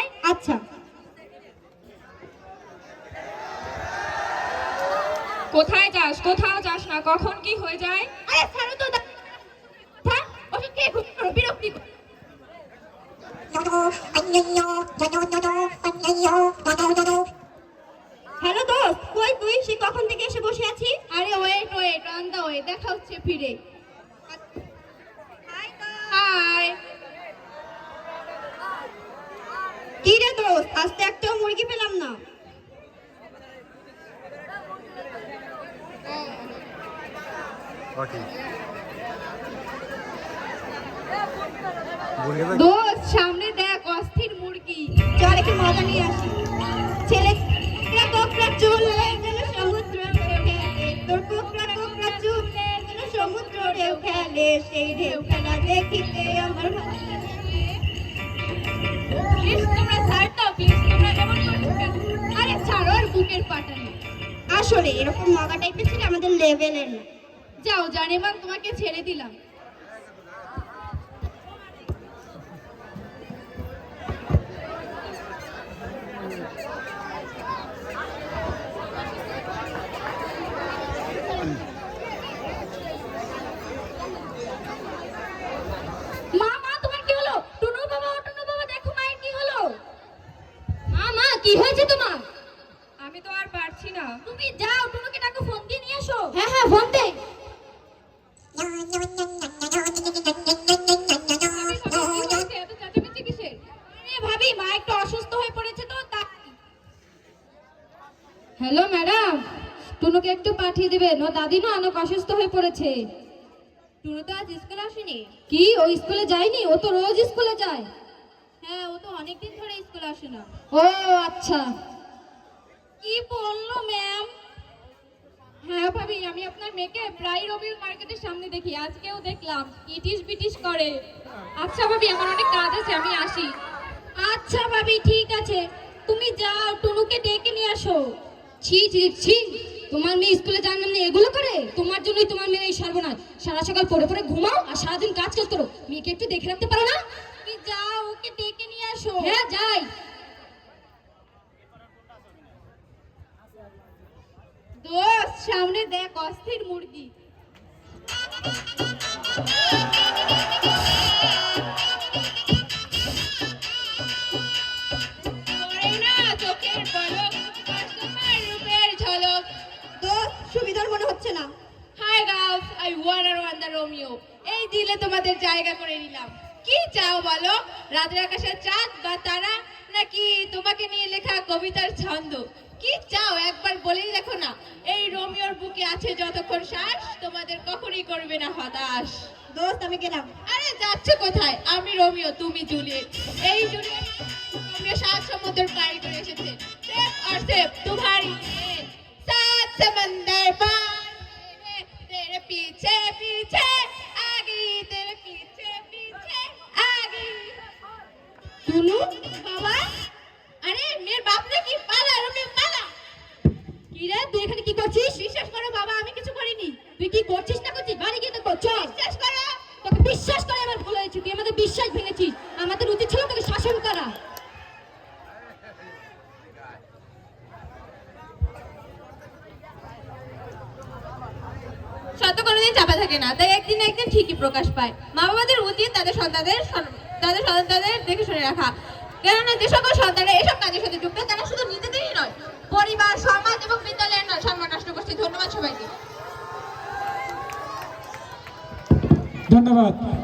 যায়? আচ্ছা। কোথায় যাস? কোথাও যাস না, কখন কি হয়ে যায়? আরে ছাড়ো তো কথা, ওষুধ খেয়ে ঘুম করো, বিরক্তি করো। হ্যালো দোস্ত, কই তুই? সে কখন থেকে এসে বসে আছি। আরে wait wait, on the way, দেখা হচ্ছে ফিরে। Hi hi. কি রে দোস্ত, আজকে একটাও মুরগি পেলাম না। দোস্ত সামনে দেখ, অস্থির মুরগি। চল একটু মজা নিয়ে আসি। ছেলে কোকড়া চুলে যেন সমুদ্র ঢেউ খেলে, তোর কোকড়া কোকড়া চুলে যেন সমুদ্র ঢেউ খেলে, সেই ঢেউ খেলা দেখিতে আমার ভালো লাগে। প্লিজ তোমরা ছাড় দাও, প্লিজ তোমরা এমন করছো কেন? আরে ছাড়ো আর বুকের পাটানি। আসলে এরকম মগা টাইপের ছিল আমাদের লেভেলের না। যাও জানেমান, তোমাকে ছেড়ে দিলাম। মা মা, তোমার কি হলো? টুনু বাবা, ও টুনু বাবা, দেখো মায়ের কি হলো। মা মা, কি হয়েছে তোমার? আমি তো আর পারছি না। তুমি যাও, টুনুকে ডাকো, ফোন দিয়ে নিয়ে এসো। হ্যাঁ হ্যাঁ, ফোন দে। এত চেঁচামেচি কিসের? আরে ভাবি, মা একটু অসুস্থ হয়ে পড়েছে তো তাই। হ্যালো ম্যাডাম, টুনুকে একটু পাঠিয়ে দিবেন, ও দাদি না অনেক অসুস্থ হয়ে পড়েছে। টুনু তো আজ স্কুলে আসেনি। কি, ও স্কুলে যায়নি? ও তো রোজ স্কুলে যায়। হ্যাঁ, ও তো অনেকদিন ধরে স্কুলে আসে না। ও আচ্ছা। কি বললো ম্যাম? হ্যাঁ ভাবি, আমি আপনার মেয়েকে প্রায় রবির মার্কেটের সামনে দেখি, আজকেও দেখলাম ইটিস বিটিস করে। আচ্ছা ভাবি, আমার অনেক কাজ আছে, আমি আসি। আচ্ছা ভাবি, ঠিক আছে, তুমি যাও, টুনুকে ডেকে নিয়ে আসো। ছি ছি ছি, তোমার মেয়ে স্কুলে যাওয়ার নামে এগুলো করে? তোমার জন্যই তোমার মেয়ের এই সর্বনাশ। সারা সকাল পড়ে পড়ে ঘুমাও আর সারাদিন কাজ করো। মেয়েকে একটু দেখে রাখতে পারো না? তুমি যাও, ওকে ডেকে নিয়ে আসো। হ্যাঁ যাই। দোস্ত সামনে দেখ, অস্থির মুরগি। চোখের পলক, কাস্টমার রূপের ঝলক। দোস্ত, সুবিধার মনে হচ্ছে না। Hi girls, I wonder one the Romeo. এই দিলে তোমাদের জায়গা করে নিলাম। কি চাও বলো? রাতের আকাশের চাঁদ বা তারা, নাকি তোমাকে নিয়ে লেখা কবিতার ছন্দ? কি চাও একবার বলেই দেখো না। এই রোমিওর বুকে আছে যতক্ষণ শ্বাস, তোমাদের কখনই করবে না হতাশ। দোস্ত, আমি গেলাম। আরে যাচ্ছ কোথায়? আমি রোমিও, তুমি জুলিয়েট। এই জুলিয়েট রোমিও 7 সমুদ্র পাড়ি করে এসেছে। সেফ আর সেফ तुम्हारी ये, 7 समंदर पार, तेरे पीछे पीछे आ गई, तेरे पीछे पीछे आ गई। টুনু বাবা, আরে মেয়ের বাপ নাকি? পালা রোমিও পালা। কি রে, তুই এখানে কি করছিস? বিশ্বাস করো বাবা, আমি কিছু করিনি। তুই কি করছিস না করছিস? বাড়ি গিয়ে দেখো, চল। বিশ্বাস করো। তোকে বিশ্বাস করে আমার ভুল হয়েছে, তুই আমাদের বিশ্বাস ভেঙেছিস। আমাদের উচিত ছিল তোকে শাসন করা। সত্য কোনোদিন চাপা থাকে না, তাই একদিন না একদিন ঠিকই প্রকাশ পায়। মা বাবাদের উচিত তাদের সন্তানদের দেখে শুনে রাখা। কেননা যে সকল সন্তানরা এসব কাজের সাথে যুক্ত, তারা শুধু নিজেদেরই নয়, পরিবার, সমাজ এবং বিদ্যালয়ের নয়, সম্মান নষ্ট করছে। ধন্যবাদ সবাইকে। ধন্যবাদ।